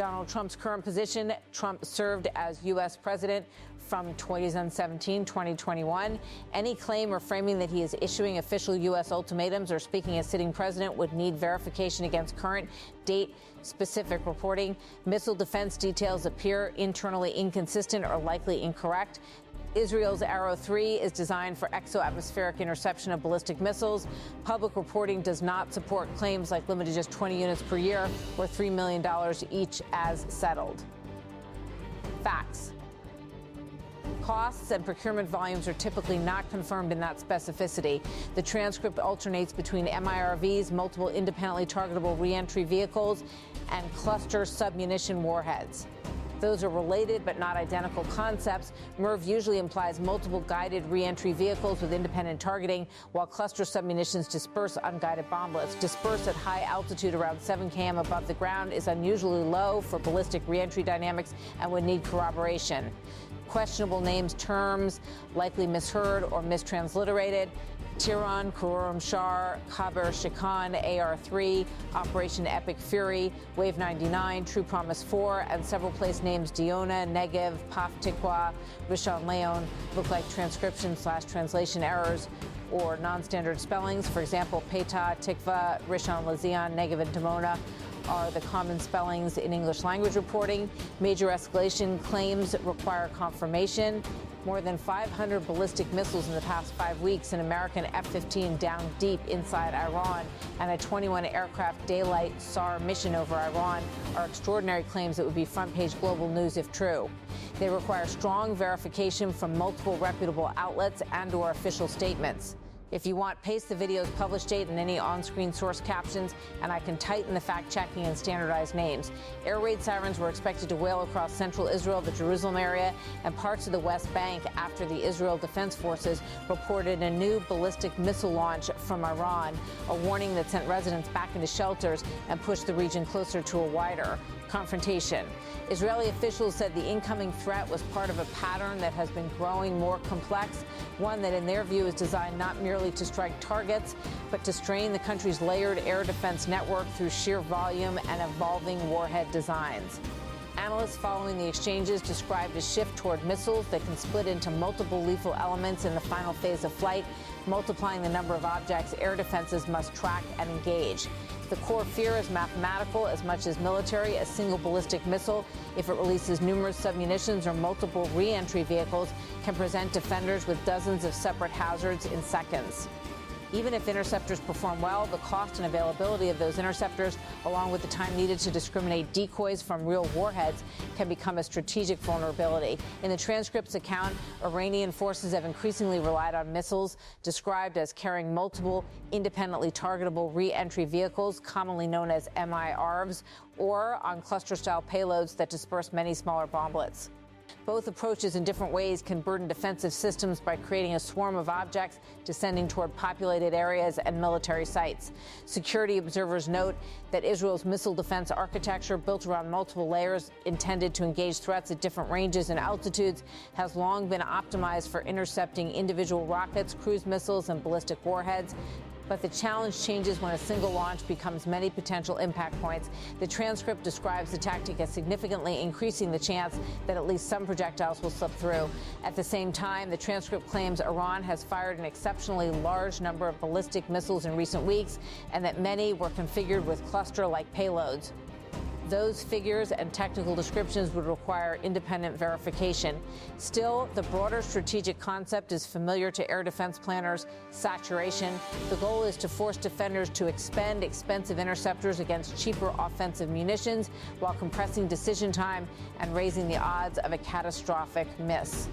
Donald Trump's current position: Trump served as U.S. president from 2017-2021. Any claim or framing that he is issuing official U.S. ultimatums or speaking as sitting president would need verification against current date-specific reporting. Missile defense details appear internally inconsistent or likely incorrect. Israel's Arrow 3 is designed for exo-atmospheric interception of ballistic missiles. Public reporting does not support claims like limited just 20 units per year or $3 million each as settled. Facts. Costs and procurement volumes are typically not confirmed in that specificity. The transcript alternates between MIRVs, multiple independently targetable reentry vehicles, and cluster submunition warheads. Those are related but not identical concepts. MIRV usually implies multiple guided reentry vehicles with independent targeting, while cluster submunitions disperse unguided bomblets. Disperse at high altitude around 7 km above the ground is unusually low for ballistic reentry dynamics and would need corroboration. Questionable names, terms likely misheard or mistransliterated: Tiran, Kurum Shar, Khaber Shikan, AR-3, Operation Epic Fury, Wave 99, True Promise 4, and several place names Diona, Negev, Paf Tikwa, Rishon Leon look like transcription/translation errors or non-standard spellings. For example, Peta, Tikva, Rishon LeZion, Negev, and Dimona are the common spellings in English language reporting. Major escalation claims require confirmation. More than 500 ballistic missiles in the past 5 weeks, an American F-15 down deep inside Iran, and a 21-aircraft daylight SAR mission over Iran are extraordinary claims that would be front-page global news if true. They require strong verification from multiple reputable outlets and/or official statements. If you want, paste the video's published date and any on-screen source captions, and I can tighten the fact-checking and standardize names. Air raid sirens were expected to wail across central Israel, the Jerusalem area, and parts of the West Bank after the Israel Defense Forces reported a new ballistic missile launch from Iran, a warning that sent residents back into shelters and pushed the region closer to a wider confrontation. Israeli officials said the incoming threat was part of a pattern that has been growing more complex, one that in their view is designed not merely to strike targets, but to strain the country's layered air defense network through sheer volume and evolving warhead designs. Analysts following the exchanges described a shift toward missiles that can split into multiple lethal elements in the final phase of flight, multiplying the number of objects air defenses must track and engage. The core fear is mathematical as much as military. A single ballistic missile, if it releases numerous submunitions or multiple re-entry vehicles, can present defenders with dozens of separate hazards in seconds. Even if interceptors perform well, the cost and availability of those interceptors, along with the time needed to discriminate decoys from real warheads, can become a strategic vulnerability. In the transcript's account, Iranian forces have increasingly relied on missiles described as carrying multiple independently targetable re-entry vehicles, commonly known as MIRVs, or on cluster-style payloads that disperse many smaller bomblets. Both approaches in different ways can burden defensive systems by creating a swarm of objects descending toward populated areas and military sites. Security observers note that Israel's missile defense architecture, built around multiple layers intended to engage threats at different ranges and altitudes, has long been optimized for intercepting individual rockets, cruise missiles, and ballistic warheads. But the challenge changes when a single launch becomes many potential impact points. The transcript describes the tactic as significantly increasing the chance that at least some projectiles will slip through. At the same time, the transcript claims Iran has fired an exceptionally large number of ballistic missiles in recent weeks, and that many were configured with cluster-like payloads. Those figures and technical descriptions would require independent verification. Still, the broader strategic concept is familiar to air defense planners: saturation. The goal is to force defenders to expend expensive interceptors against cheaper offensive munitions while compressing decision time and raising the odds of a catastrophic miss.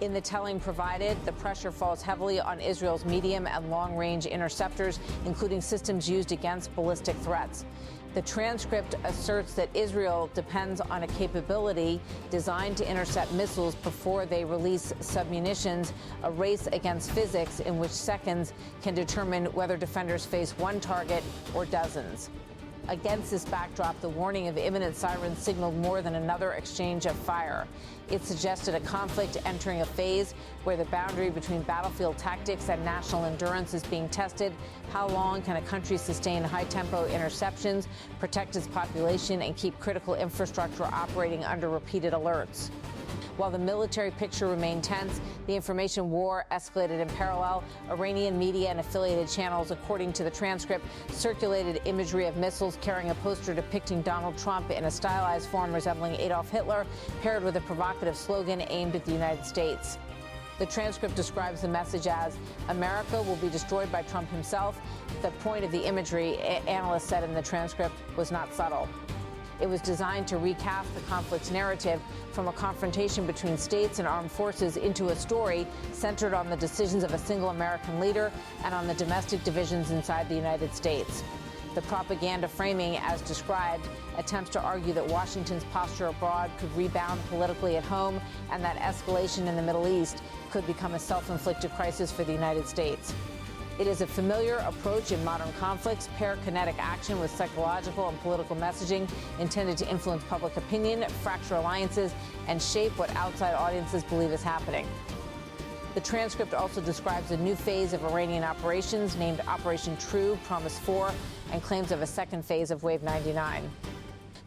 In the telling provided, the pressure falls heavily on Israel's medium and long-range interceptors, including systems used against ballistic threats. The transcript asserts that Israel depends on a capability designed to intercept missiles before they release submunitions, a race against physics in which seconds can determine whether defenders face one target or dozens. Against this backdrop, the warning of imminent sirens signaled more than another exchange of fire. It suggested a conflict entering a phase where the boundary between battlefield tactics and national endurance is being tested. How long can a country sustain high-tempo interceptions, protect its population, and keep critical infrastructure operating under repeated alerts? While the military picture remained tense, the information war escalated in parallel. Iranian media and affiliated channels, according to the transcript, circulated imagery of missiles carrying a poster depicting Donald Trump in a stylized form resembling Adolf Hitler, paired with a provocative slogan aimed at the United States. The transcript describes the message as, "America will be destroyed by Trump himself." The point of the imagery, analysts said in the transcript, was not subtle. It was designed to recast the conflict's narrative from a confrontation between states and armed forces into a story centered on the decisions of a single American leader and on the domestic divisions inside the United States. The propaganda framing, as described, attempts to argue that Washington's posture abroad could rebound politically at home and that escalation in the Middle East could become a self-inflicted crisis for the United States. It is a familiar approach in modern conflicts, pair kinetic action with psychological and political messaging intended to influence public opinion, fracture alliances, and shape what outside audiences believe is happening. The transcript also describes a new phase of Iranian operations named Operation True Promise 4 and claims of a second phase of Wave 99.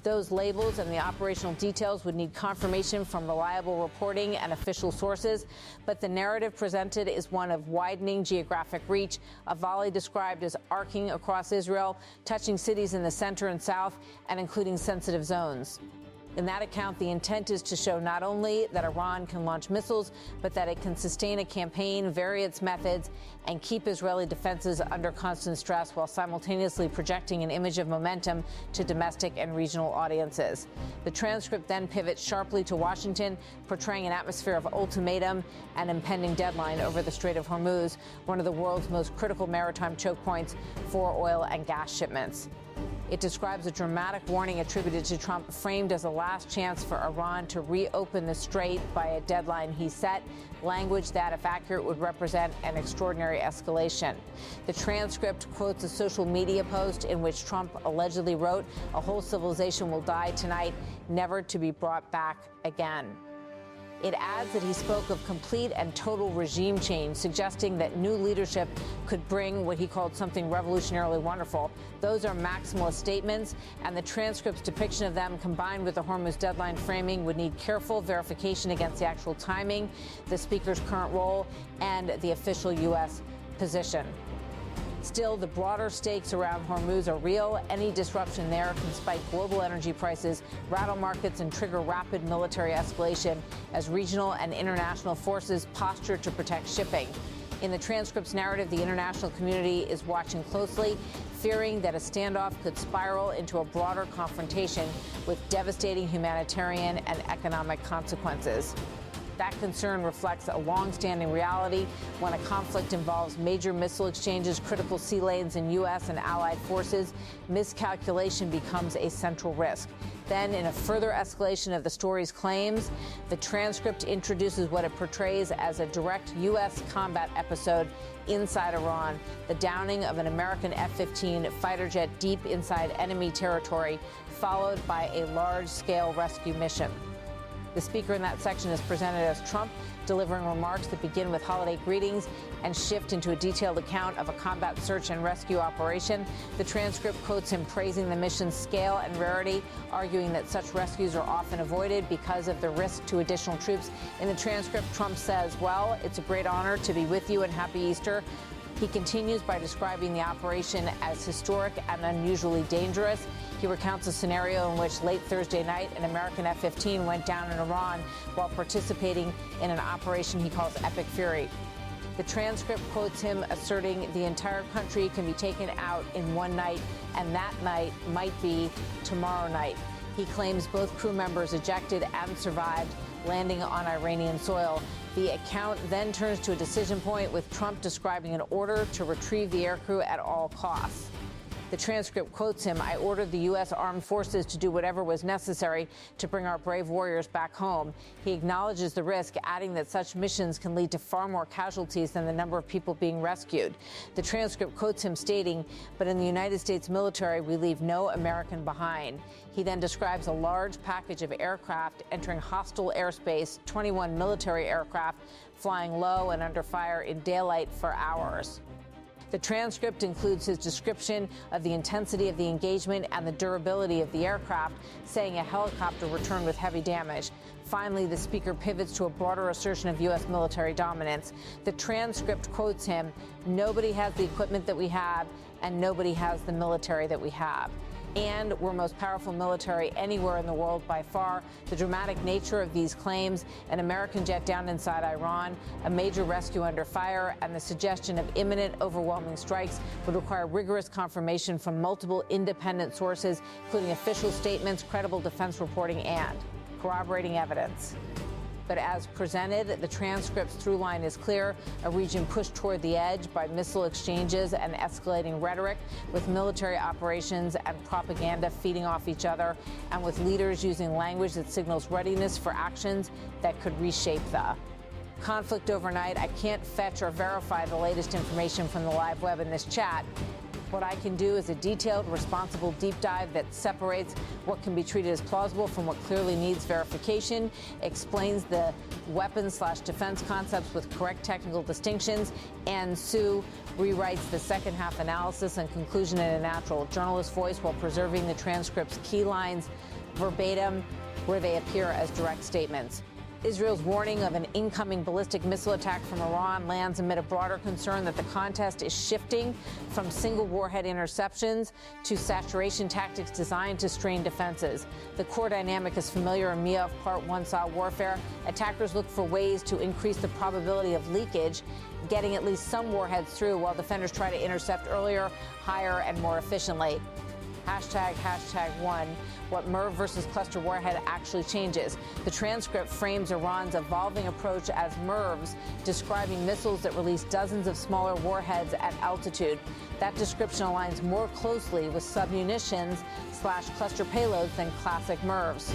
Those labels and the operational details would need confirmation from reliable reporting and official sources, but the narrative presented is one of widening geographic reach, a volley described as arcing across Israel, touching cities in the center and south, and including sensitive zones. In that account, the intent is to show not only that Iran can launch missiles, but that it can sustain a campaign, vary its methods, and keep Israeli defenses under constant stress while simultaneously projecting an image of momentum to domestic and regional audiences. The transcript then pivots sharply to Washington, portraying an atmosphere of ultimatum and impending deadline over the Strait of Hormuz, one of the world's most critical maritime choke points for oil and gas shipments. It describes a dramatic warning attributed to Trump, framed as a last chance for Iran to reopen the Strait by a deadline he set, language that, if accurate, would represent an extraordinary escalation. The transcript quotes a social media post in which Trump allegedly wrote, "A whole civilization will die tonight, never to be brought back again." It adds that he spoke of complete and total regime change, suggesting that new leadership could bring what he called something revolutionarily wonderful. Those are maximalist statements, and the transcript's depiction of them, combined with the Hormuz deadline framing, would need careful verification against the actual timing, the speaker's current role, and the official U.S. position. Still, the broader stakes around Hormuz are real. Any disruption there can spike global energy prices, rattle markets, and trigger rapid military escalation as regional and international forces posture to protect shipping. In the transcript's narrative, the international community is watching closely, fearing that a standoff could spiral into a broader confrontation with devastating humanitarian and economic consequences. That concern reflects a long-standing reality. When a conflict involves major missile exchanges, critical sea lanes, and U.S. and allied forces, miscalculation becomes a central risk. Then, in a further escalation of the story's claims, the transcript introduces what it portrays as a direct U.S. combat episode inside Iran, the downing of an American F-15 fighter jet deep inside enemy territory, followed by a large-scale rescue mission. The speaker in that section is presented as Trump, delivering remarks that begin with holiday greetings and shift into a detailed account of a combat search and rescue operation. The transcript quotes him praising the mission's scale and rarity, arguing that such rescues are often avoided because of the risk to additional troops. In the transcript, Trump says, "Well, it's a great honor to be with you and happy Easter." He continues by describing the operation as historic and unusually dangerous. He recounts a scenario in which late Thursday night, an American F-15 went down in Iran while participating in an operation he calls Epic Fury. The transcript quotes him asserting the entire country can be taken out in one night, and that night might be tomorrow night. He claims both crew members ejected and survived, landing on Iranian soil. The account then turns to a decision point, with Trump describing an order to retrieve the aircrew at all costs. The transcript quotes him, "I ordered the U.S. Armed Forces to do whatever was necessary to bring our brave warriors back home." He acknowledges the risk, adding that such missions can lead to far more casualties than the number of people being rescued. The transcript quotes him stating, "But in the United States military, we leave no American behind." He then describes a large package of aircraft entering hostile airspace, 21 military aircraft flying low and under fire in daylight for hours. The transcript includes his description of the intensity of the engagement and the durability of the aircraft, saying a helicopter returned with heavy damage. Finally, the speaker pivots to a broader assertion of U.S. military dominance. The transcript quotes him, "Nobody has the equipment that we have, and nobody has the military that we have. And we're most powerful military anywhere in the world by far." The dramatic nature of these claims, an American jet down inside Iran, a major rescue under fire, and the suggestion of imminent, overwhelming strikes would require rigorous confirmation from multiple independent sources, including official statements, credible defense reporting, and corroborating evidence. But as presented, the transcript's through line is clear: a region pushed toward the edge by missile exchanges and escalating rhetoric, with military operations and propaganda feeding off each other, and with leaders using language that signals readiness for actions that could reshape the conflict overnight. I can't fetch or verify the latest information from the live web in this chat. What I can do is a detailed, responsible deep dive that separates what can be treated as plausible from what clearly needs verification, explains the weapons/defense concepts with correct technical distinctions, and Sue rewrites the second half analysis and conclusion in a natural journalist voice while preserving the transcript's key lines verbatim where they appear as direct statements. Israel's warning of an incoming ballistic missile attack from Iran lands amid a broader concern that the contest is shifting from single warhead interceptions to saturation tactics designed to strain defenses. The core dynamic is familiar in MIRV Part 1 style warfare. Attackers look for ways to increase the probability of leakage, getting at least some warheads through, while defenders try to intercept earlier, higher, and more efficiently. #1, what MIRV versus cluster warhead actually changes. The transcript frames Iran's evolving approach as MIRVs, describing missiles that release dozens of smaller warheads at altitude. That description aligns more closely with submunitions/cluster payloads than classic MIRVs.